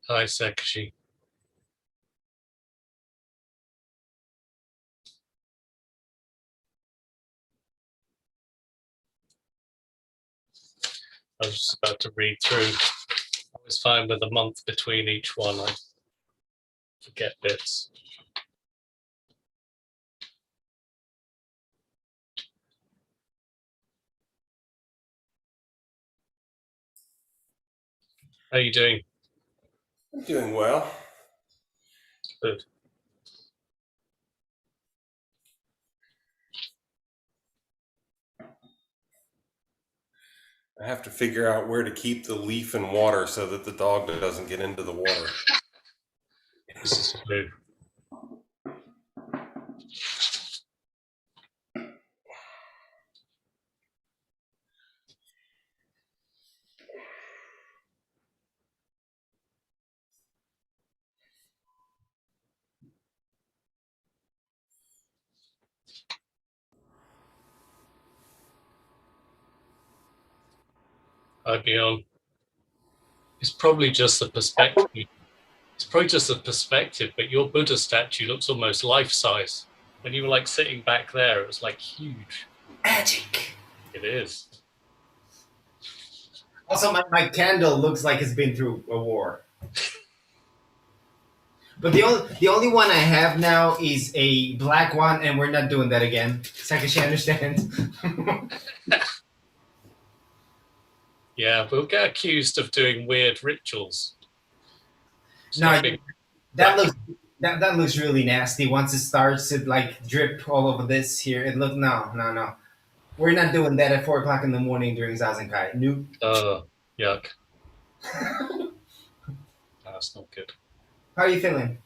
Hi, Sakashi. I was just about to read through. I was fine with a month between each one. I forget bits. How are you doing? I'm doing well. Good. I have to figure out where to keep the leaf in water so that the dog doesn't get into the water. This is true. I'd be on. It's probably just the perspective. It's probably just the perspective, but your Buddha statue looks almost life-size. When you were like sitting back there, it was like huge. Magic. It is. Also, my candle looks like it's been through a war. But the only one I have now is a black one, and we're not doing that again. Sakashi understands. Yeah, we'll get accused of doing weird rituals. No, that looks really nasty. Once it starts to like drip all over this here, it look no. We're not doing that at 4 o'clock in the morning during Zazenkai. Nope. Yuck. That's not good. How are you feeling?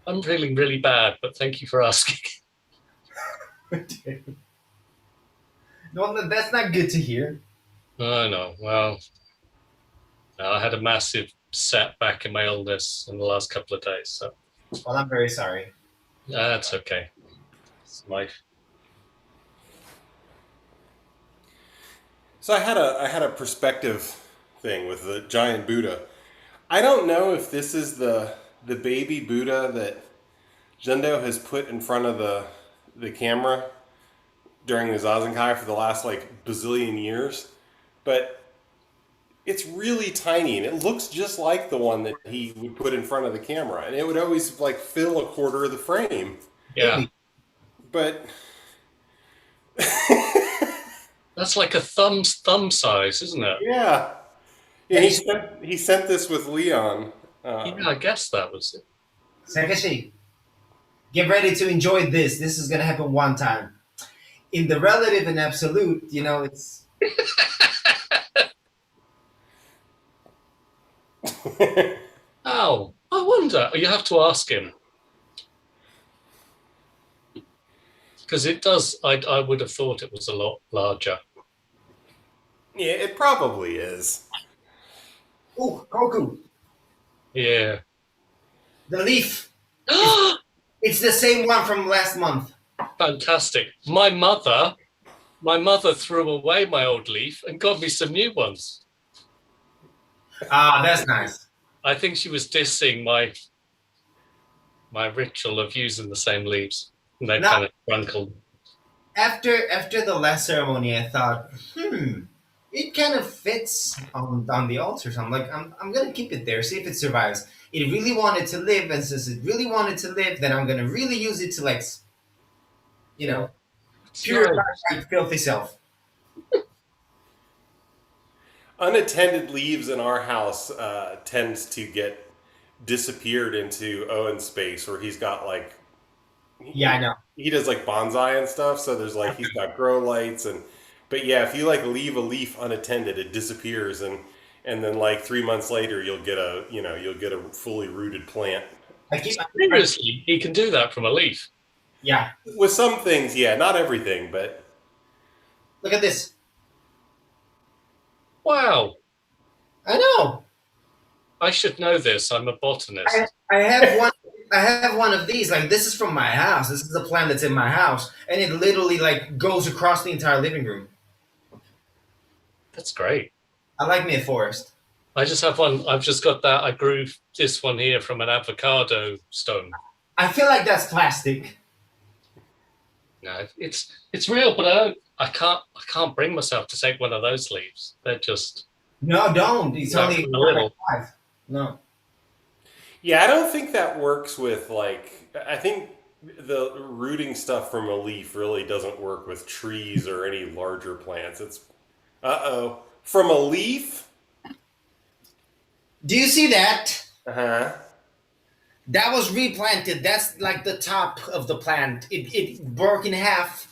I'm feeling really bad, but thank you for asking. No, that's not good to hear. I know. Well, I had a massive setback in my illness in the last couple of days, so Well, I'm very sorry. that's okay. It's life. So I had a perspective thing with the giant Buddha. I don't know if this is the baby Buddha that Zendo has put in front of the camera during the Zazenkai for the last like bazillion years, but it's really tiny and it looks just like the one that he would put in front of the camera, and it would always like fill a quarter of the frame. Yeah, Really? But that's like a thumb size, isn't it? yeah, yeah, he sent this with Leon. Yeah, I guess that was it. Sakashi, get ready to enjoy this. This is gonna happen one time. In the relative and absolute, it's Oh, I wonder. You have to ask him because it does. I would have thought it was a lot larger. Yeah, it probably is. oh Goku, Yeah. the leaf. It's the same one from last month. Fantastic. My mother threw away my old leaf and got me some new ones. Ah, that's nice. I think she was dissing my ritual of using the same leaves. And they Now, kind of crunkled. after the last ceremony, I thought, it kind of fits on the altar. So I'm gonna keep it there, see if it survives. It really wanted to live, and since it really wanted to live, then I'm gonna really use it to you know, purify my filthy self. Unattended leaves in our house tends to get disappeared into Owen's space, where he's got like Yeah, I know. he does like bonsai and stuff. So there's like he's got grow lights but yeah, if you like leave a leaf unattended, it disappears, and then like 3 months later, you'll get a fully rooted plant. I keep. Seriously, he can do that from a leaf. Yeah. With some things, yeah, not everything, but Look at this. Wow. I know. I should know this. I'm a botanist. I have one. I have one of these. Like this is from my house. This is a plant that's in my house, and it literally like goes across the entire living room. That's great. I like me a forest. I just have one. I've just got that. I grew this one here from an avocado stone. I feel like that's plastic. No, it's real, but I can't bring myself to take one of those leaves. They're just No, don't. It's not only from the little. 5. No. Yeah, I don't think that works with like. I think the rooting stuff from a leaf really doesn't work with trees or any larger plants. It's from a leaf. Do you see that? Uh huh. That was replanted. That's like the top of the plant. It broke in half,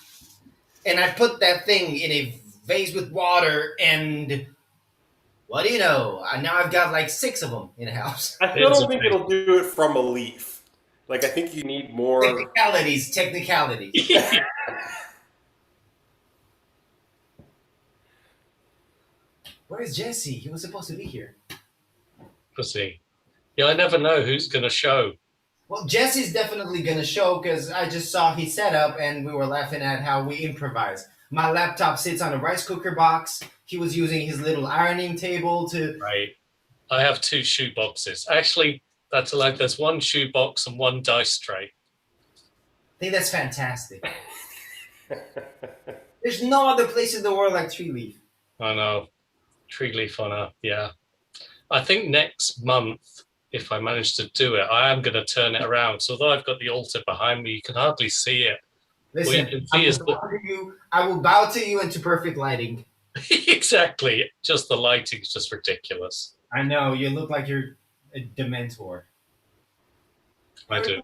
and I put that thing in a vase with water, and what do you know? Now I've got like 6 of them in a house. I still It's don't think it'll do it from a leaf. Like I think you need more. Technicalities. Where is Jesse? He was supposed to be here. Pussy. Yeah, I never know who's going to show. Well, Jesse's definitely gonna show because I just saw his setup and we were laughing at how we improvise. My laptop sits on a rice cooker box. He was using his little ironing table to. Right. I have 2 shoe boxes. Actually, that's like there's 1 shoe box and 1 dice tray. I think that's fantastic. There's no other place in the world like Tree Leaf. I know. Tree leaf on a, yeah. I think next month, if I manage to do it, I am going to turn it around. So although I've got the altar behind me, you can hardly see it. Listen, What you can see is I will bow to you into perfect lighting. exactly. Just the lighting is just ridiculous. I know, you look like you're a Dementor. I do.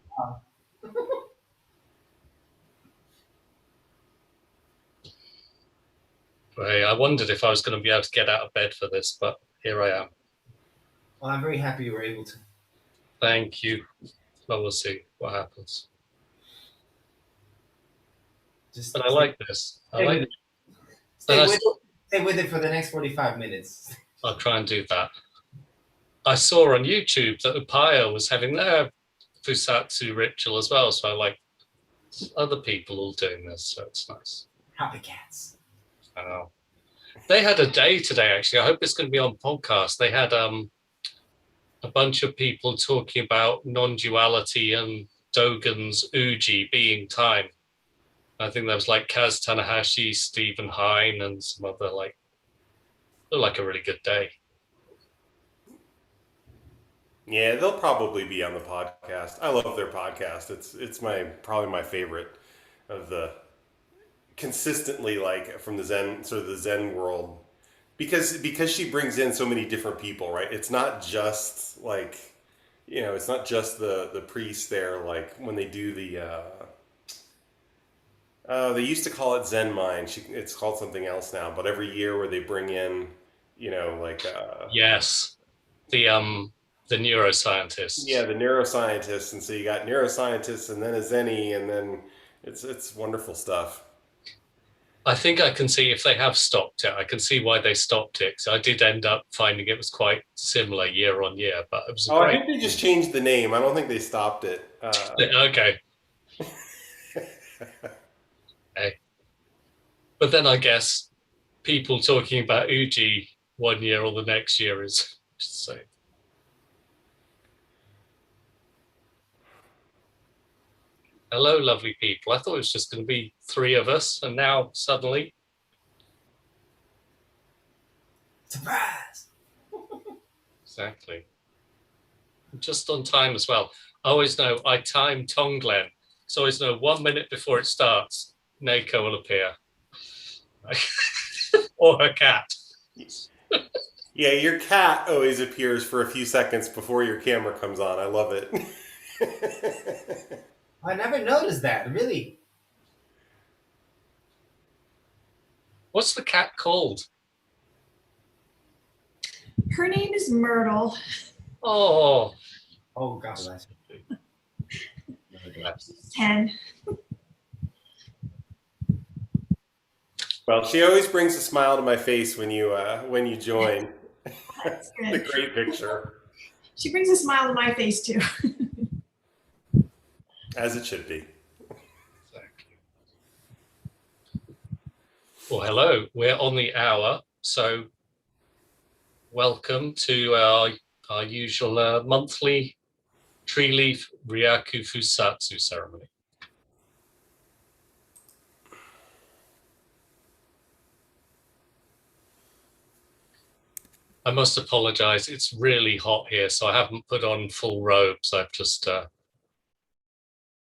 I wondered if I was going to be able to get out of bed for this, but here I am. Well, I'm very happy you were able to. Thank you. Well, we'll see what happens. But I like this. I like it. Stay with it for the next 45 minutes. I'll try and do that. I saw on YouTube that Upaya was having their Fusatsu ritual as well, so I like other people all doing this, so it's nice. Happy cats. I know. They had a day today, actually. I hope it's going to be on podcast. They had a bunch of people talking about non-duality and Dogen's Uji being time. I think there was like Kaz Tanahashi, Stephen Hine, and some other looked like a really good day. Yeah, they'll probably be on the podcast. I love their podcast. It's probably my favorite of the consistently like from the Zen world because she brings in so many different people, right? It's not just like it's not just the priests there. Like when they do they used to call it Zen Mind. It's called something else now. But every year where they bring in, yes, the neuroscientists. Yeah, the neuroscientists, and so you got neuroscientists, and then a Zenny, and then it's wonderful stuff. I think I can see if they have stopped it. I can see why they stopped it. So I did end up finding it was quite similar year on year, but it was. I think they just changed the name. I don't think they stopped it. Okay. Okay. But then I guess people talking about Uji one year or the next year is just the same. Hello, lovely people. I thought it was just going to be 3 of us, and now suddenly... Surprise! Exactly. Just on time as well. I always know I time Tonglen. So I always know 1 minute before it starts, Neko will appear. Or her cat. Yeah, your cat always appears for a few seconds before your camera comes on. I love it. I never noticed that, really. What's the cat called? Her name is Myrtle. Oh. Oh, God bless her. 10. Well, she always brings a smile to my face when you join. That's It's a great picture. She brings a smile to my face, too. As it should be. Exactly. Well, hello. We're on the hour, so welcome to our usual monthly tree leaf Ryaku Fusatsu ceremony. I must apologize, it's really hot here, so I haven't put on full robes. I've just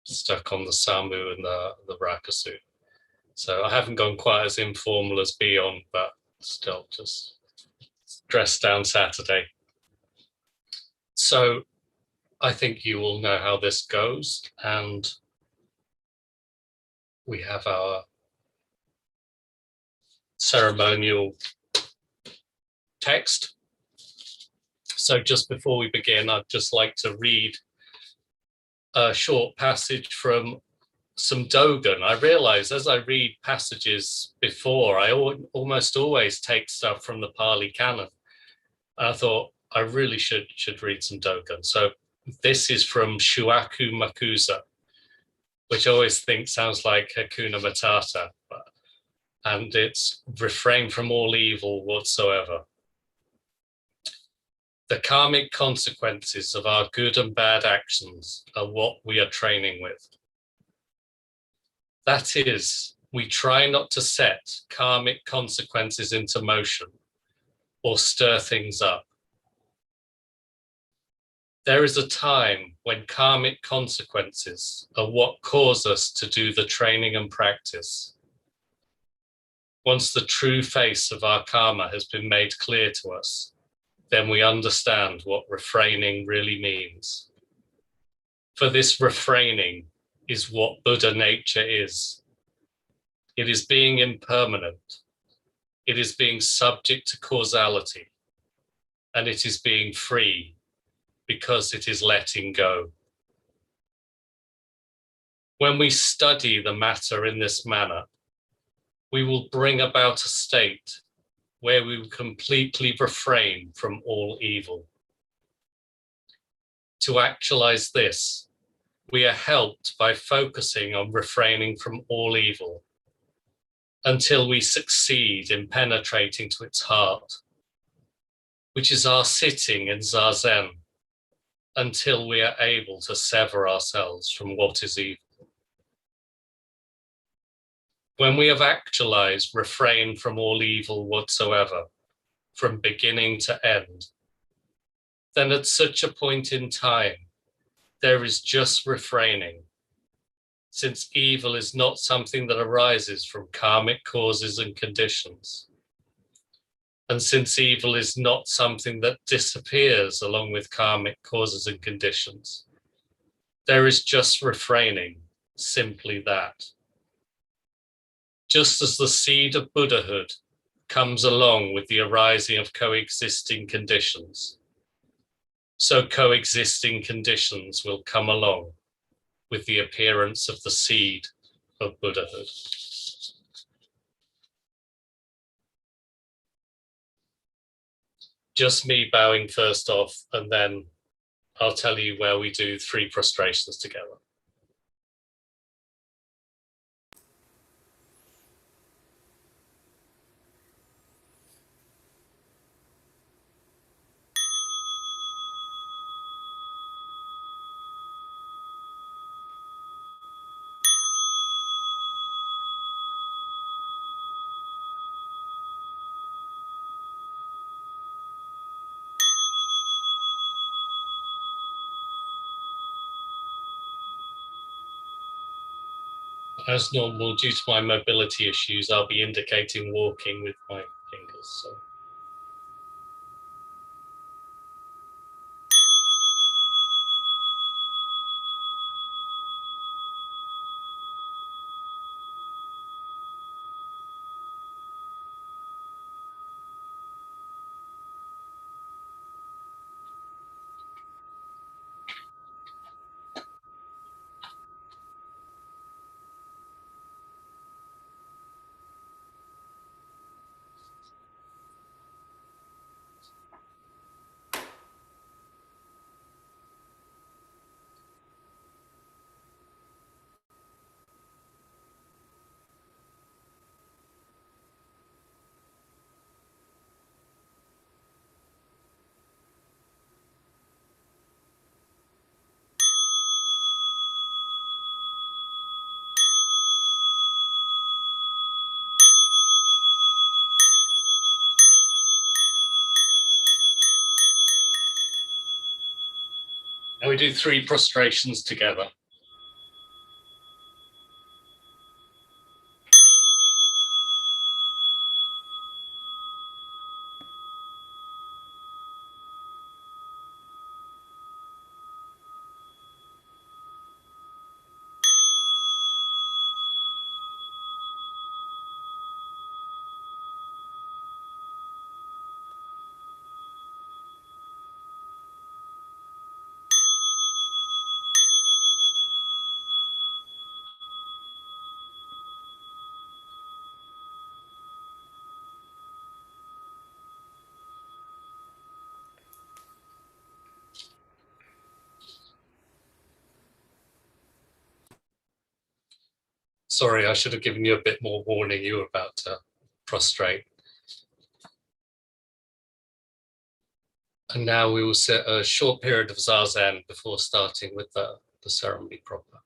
stuck on the samu and the Ryaku suit. So I haven't gone quite as informal as Beyond, but still just dressed down Saturday. So I think you all know how this goes, and we have our ceremonial text. So just before we begin, I'd just like to read a short passage from some Dogen. I realize as I read passages before, I almost always take stuff from the Pali Canon. And I thought I really should read some Dogen. So this is from Shuaku Makusa, which I always think sounds like Hakuna Matata, and it's refrain from all evil whatsoever. The karmic consequences of our good and bad actions are what we are training with. That is, we try not to set karmic consequences into motion or stir things up. There is a time when karmic consequences are what cause us to do the training and practice. Once the true face of our karma has been made clear to us, then we understand what refraining really means. For this refraining is what Buddha nature is. It is being impermanent. It is being subject to causality. And it is being free because it is letting go. When we study the matter in this manner, we will bring about a state where we will completely refrain from all evil. To actualize this, we are helped by focusing on refraining from all evil until we succeed in penetrating to its heart, which is our sitting in Zazen, until we are able to sever ourselves from what is evil. When we have actualized refrain from all evil whatsoever, from beginning to end, then at such a point in time, there is just refraining, since evil is not something that arises from karmic causes and conditions. And since evil is not something that disappears along with karmic causes and conditions, there is just refraining, simply that. Just as the seed of Buddhahood comes along with the arising of coexisting conditions, so coexisting conditions will come along with the appearance of the seed of Buddhahood. Just me bowing first off, and then I'll tell you where we do 3 prostrations together. As normal, due to my mobility issues, I'll be indicating walking with my fingers. So. And we do 3 prostrations together. Sorry, I should have given you a bit more warning. You were about to prostrate. And now we will sit a short period of zazen before starting with the ceremony proper.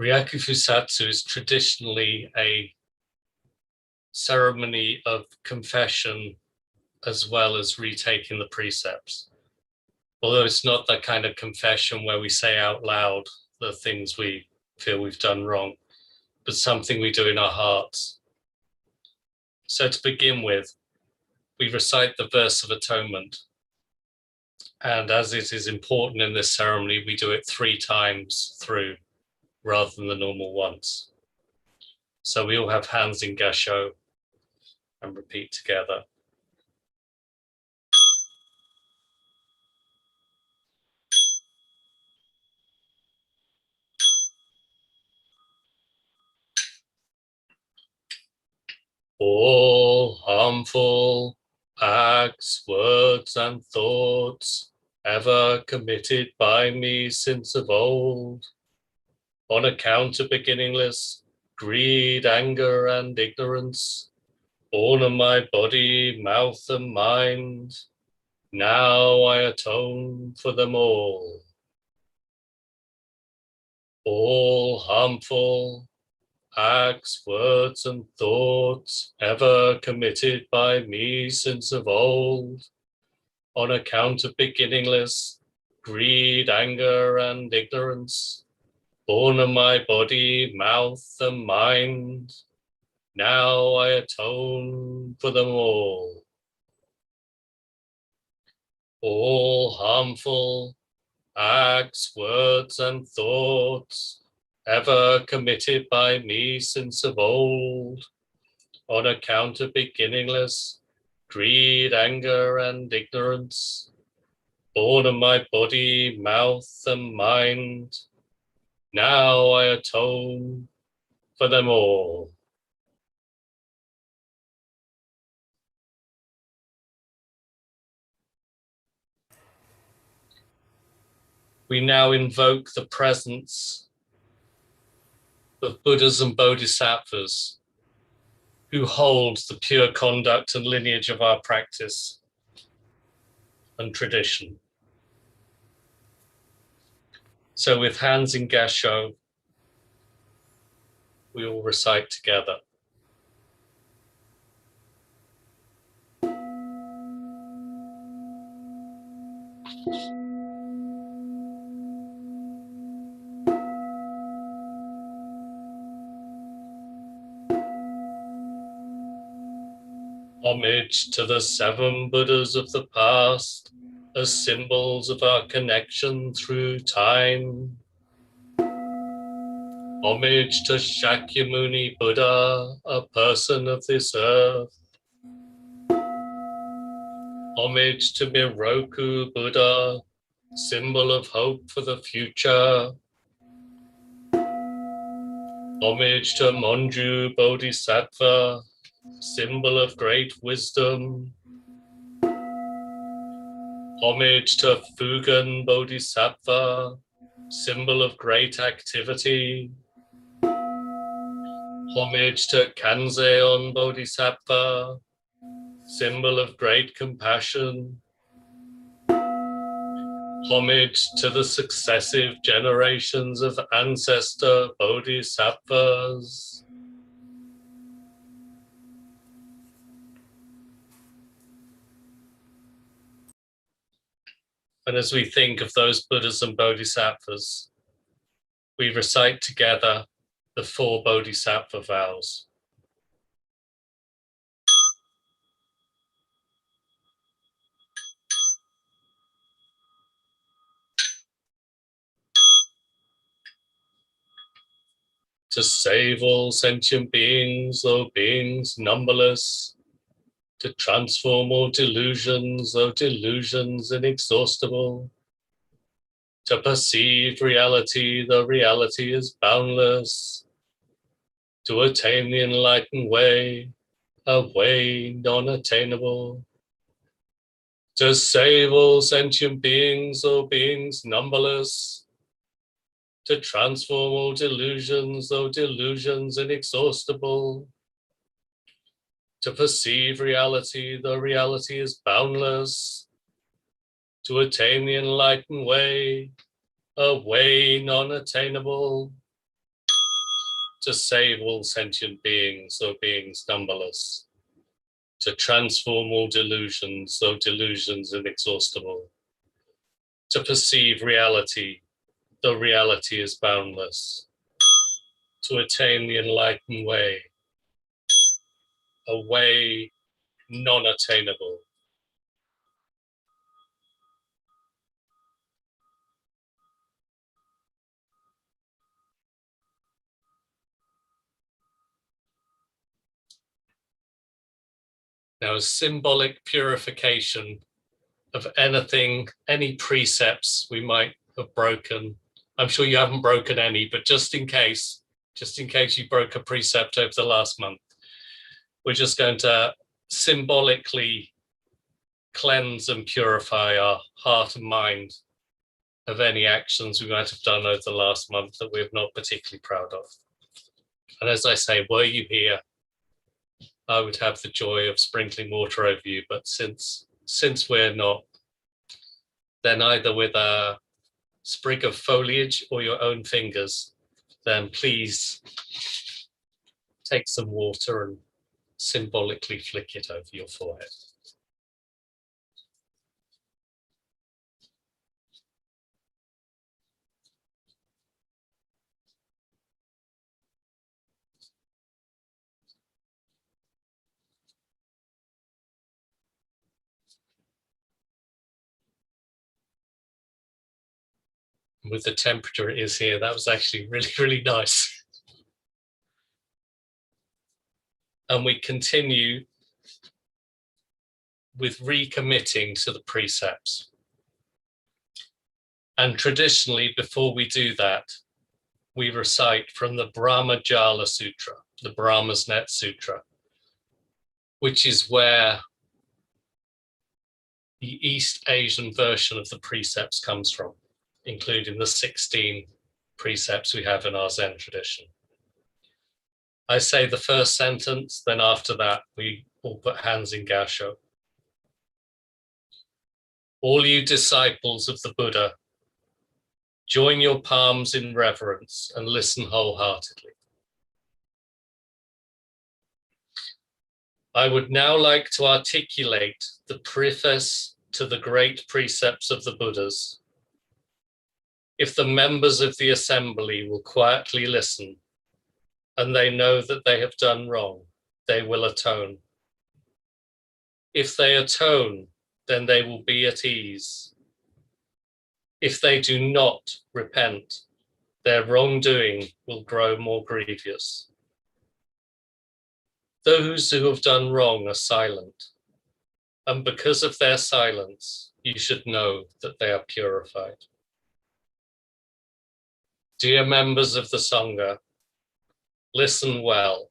Ryaku Fusatsu is traditionally a ceremony of confession as well as retaking the precepts. Although it's not that kind of confession where we say out loud the things we feel we've done wrong, but something we do in our hearts. So to begin with, we recite the verse of atonement. And as it is important in this ceremony, we do it 3 times through rather than the normal once. So we all have hands in gasho and repeat together. All harmful acts, words, and thoughts ever committed by me since of old, on account of beginningless greed, anger, and ignorance, born of my body, mouth, and mind, now I atone for them all. All harmful acts, words, and thoughts ever committed by me since of old, on account of beginningless greed, anger, and ignorance, born of my body, mouth, and mind, now I atone for them all. All harmful acts, words, and thoughts ever committed by me since of old, on account of beginningless greed, anger, and ignorance, born of my body, mouth, and mind, now I atone for them all. We now invoke the presence of Buddhas and Bodhisattvas who hold the pure conduct and lineage of our practice and tradition. So with hands in gasho, we all recite together. Homage to the 7 Buddhas of the past as symbols of our connection through time. Homage to Shakyamuni Buddha, a person of this earth. Homage to Miroku Buddha, symbol of hope for the future. Homage to Monju Bodhisattva, symbol of great wisdom. Homage to Fugen Bodhisattva, symbol of great activity. Homage to Kanzeon Bodhisattva, symbol of great compassion. Homage to the successive generations of ancestor Bodhisattvas. And as we think of those Buddhas and Bodhisattvas, we recite together the 4 Bodhisattva vows. To save all sentient beings, though beings numberless, to transform all delusions, though delusions inexhaustible, to perceive reality, though reality is boundless, to attain the enlightened way, a way non-attainable, to save all sentient beings, though beings numberless, to transform all delusions, though delusions inexhaustible, to perceive reality, though reality is boundless, to attain the enlightened way, a way non-attainable, to save all sentient beings, though beings numberless, to transform all delusions, though delusions inexhaustible, to perceive reality, though reality is boundless, to attain the enlightened way, a way non-attainable. Now, symbolic purification of anything, any precepts we might have broken. I'm sure you haven't broken any, but just in case you broke a precept over the last month, we're just going to symbolically cleanse and purify our heart and mind of any actions we might have done over the last month that we're not particularly proud of. And as I say, were you here, I would have the joy of sprinkling water over you. But since we're not, then either with a sprig of foliage or your own fingers, then please take some water and symbolically flick it over your forehead. With the temperature it is here, that was actually really, really nice. And we continue with recommitting to the precepts. And traditionally, before we do that, we recite from the Brahmajala Sutra, the Brahma's Net Sutra, which is where the East Asian version of the precepts comes from, including the 16 precepts we have in our Zen tradition. I say the first sentence, then after that, we all put hands in Gasho. All you disciples of the Buddha, join your palms in reverence and listen wholeheartedly. I would now like to articulate the preface to the great precepts of the Buddhas. If the members of the assembly will quietly listen, and they know that they have done wrong, they will atone. If they atone, then they will be at ease. If they do not repent, their wrongdoing will grow more grievous. Those who have done wrong are silent, and because of their silence, you should know that they are purified. Dear members of the Sangha, listen well.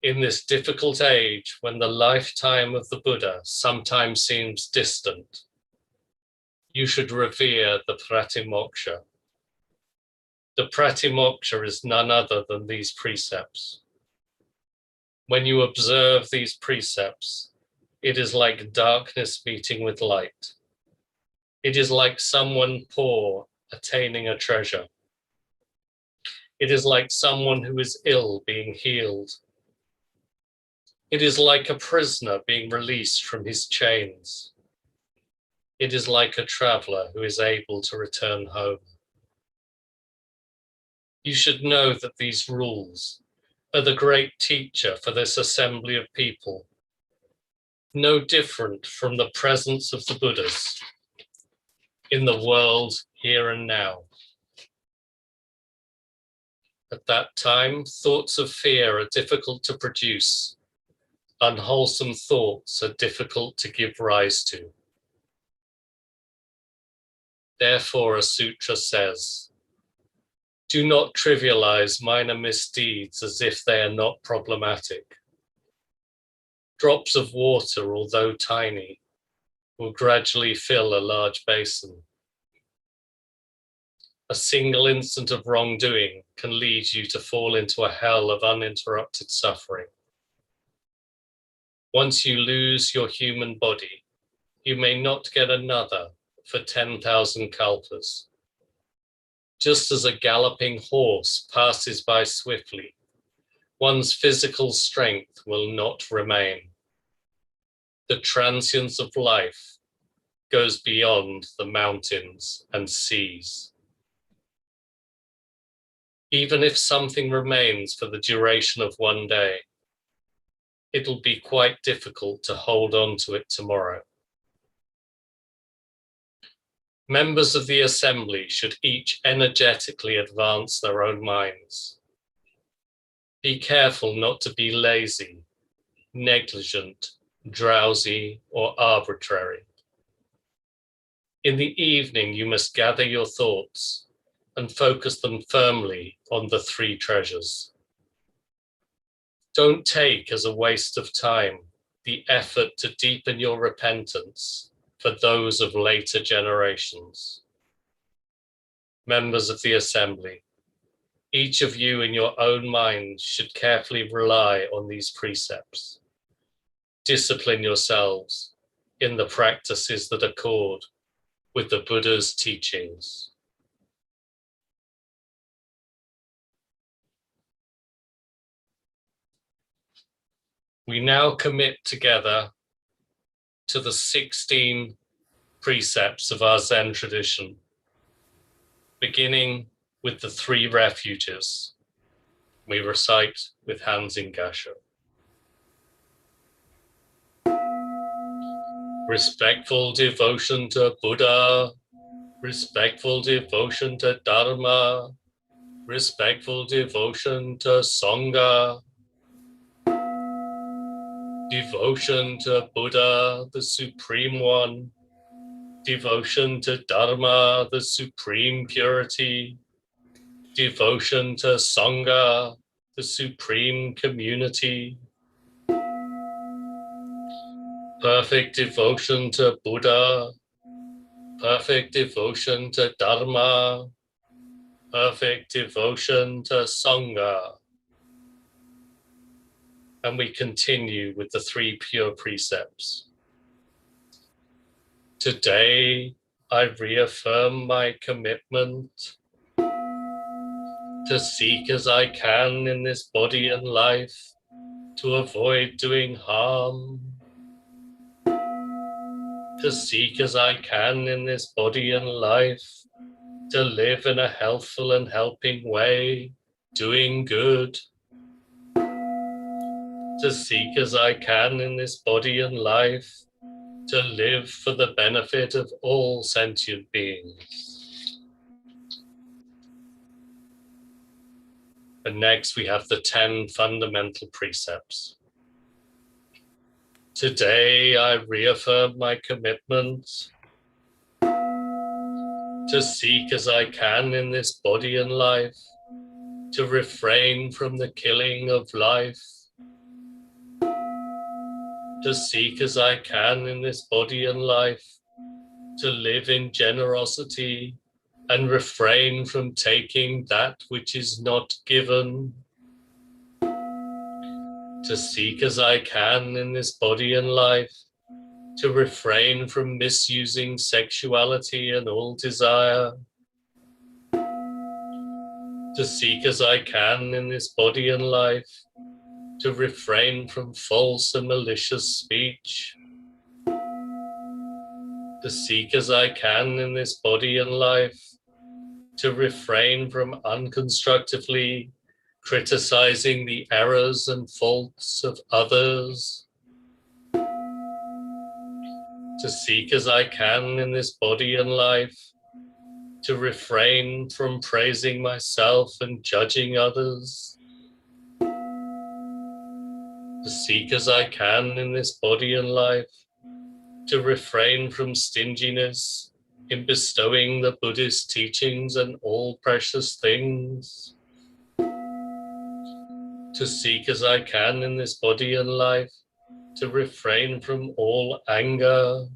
In this difficult age, when the lifetime of the Buddha sometimes seems distant, you should revere the Pratimoksha. The Pratimoksha is none other than these precepts. When you observe these precepts, it is like darkness meeting with light. It is like someone poor attaining a treasure. It is like someone who is ill being healed. It is like a prisoner being released from his chains. It is like a traveler who is able to return home. You should know that these rules are the great teacher for this assembly of people, no different from the presence of the Buddhas in the world here and now. At that time, thoughts of fear are difficult to produce. Unwholesome thoughts are difficult to give rise to. Therefore, a sutra says, do not trivialize minor misdeeds as if they are not problematic. Drops of water, although tiny, will gradually fill a large basin. A single instant of wrongdoing can lead you to fall into a hell of uninterrupted suffering. Once you lose your human body, you may not get another for 10,000 kalpas. Just as a galloping horse passes by swiftly, one's physical strength will not remain. The transience of life goes beyond the mountains and seas. Even if something remains for the duration of one day, it'll be quite difficult to hold on to it tomorrow. Members of the assembly should each energetically advance their own minds. Be careful not to be lazy, negligent, drowsy, or arbitrary. In the evening, you must gather your thoughts and focus them firmly on the three treasures. Don't take as a waste of time the effort to deepen your repentance for those of later generations. Members of the assembly, each of you in your own mind should carefully rely on these precepts. Discipline yourselves in the practices that accord with the Buddha's teachings. We now commit together to the 16 precepts of our Zen tradition, beginning with the 3 refuges. We recite with hands in gasho. Respectful devotion to Buddha, respectful devotion to Dharma, respectful devotion to Sangha, devotion to Buddha, the Supreme One, devotion to Dharma, the supreme purity, devotion to Sangha, the supreme community, perfect devotion to Buddha, perfect devotion to Dharma, perfect devotion to Sangha. And we continue with the 3 pure precepts. Today, I reaffirm my commitment to seek as I can in this body and life to avoid doing harm, to seek as I can in this body and life to live in a healthful and helping way, doing good, to seek as I can in this body and life to live for the benefit of all sentient beings. And next we have the 10 fundamental precepts. Today I reaffirm my commitment to seek as I can in this body and life to refrain from the killing of life, to seek as I can in this body and life to live in generosity and refrain from taking that which is not given, to seek as I can in this body and life to refrain from misusing sexuality and all desire, to seek as I can in this body and life to refrain from false and malicious speech, to seek as I can in this body and life to refrain from unconstructively criticizing the errors and faults of others, to seek as I can in this body and life to refrain from praising myself and judging others, to seek as I can in this body and life to refrain from stinginess in bestowing the Buddhist teachings and all precious things, to seek as I can in this body and life to refrain from all anger,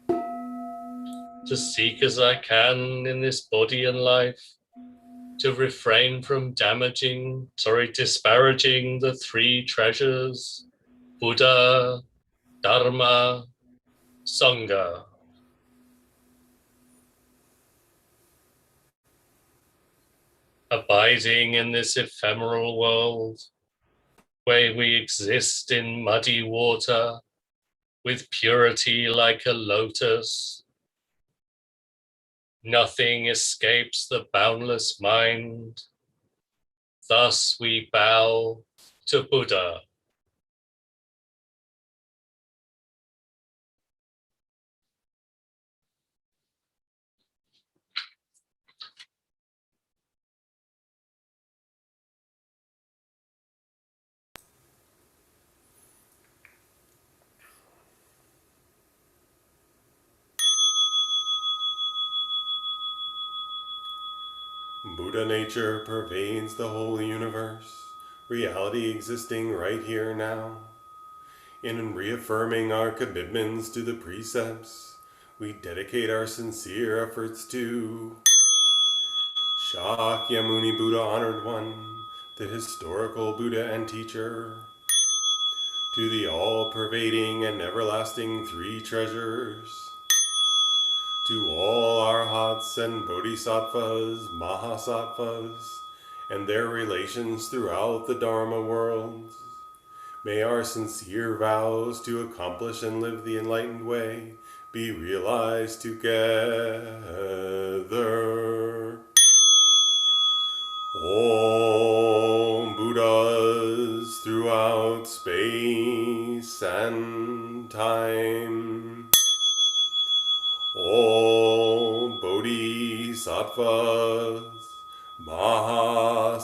to seek as I can in this body and life to refrain from disparaging the 3 treasures, Buddha, Dharma, Sangha. abiding in this ephemeral world where we exist in muddy water with purity like a lotus. Nothing escapes the boundless mind. Thus we bow to Buddha. Buddha nature pervades the whole universe, reality existing right here now. In reaffirming our commitments to the precepts, we dedicate our sincere efforts to Shakyamuni Buddha Honored One, the historical Buddha and teacher, to the all-pervading and everlasting three treasures, to all arhats and bodhisattvas, mahasattvas, and their relations throughout the Dharma world. May our sincere vows to accomplish and live the enlightened way be realized together. Om Buddhas throughout space and time. Om Bodhisattvas, Mahasattvas,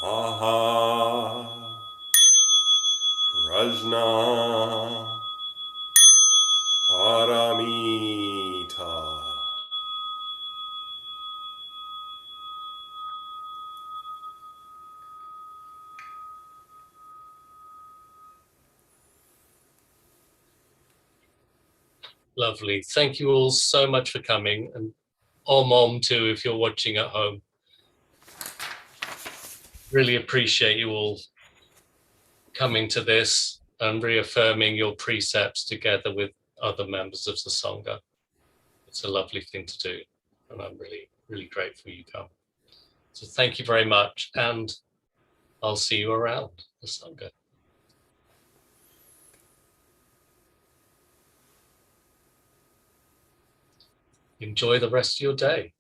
Maha Prajna Paramita. Lovely. Thank you all so much for coming, and Om too if you're watching at home. Really appreciate you all coming to this and reaffirming your precepts together with other members of the Sangha. It's a lovely thing to do, and I'm really, really grateful you come. So thank you very much, and I'll see you around the Sangha. Enjoy the rest of your day.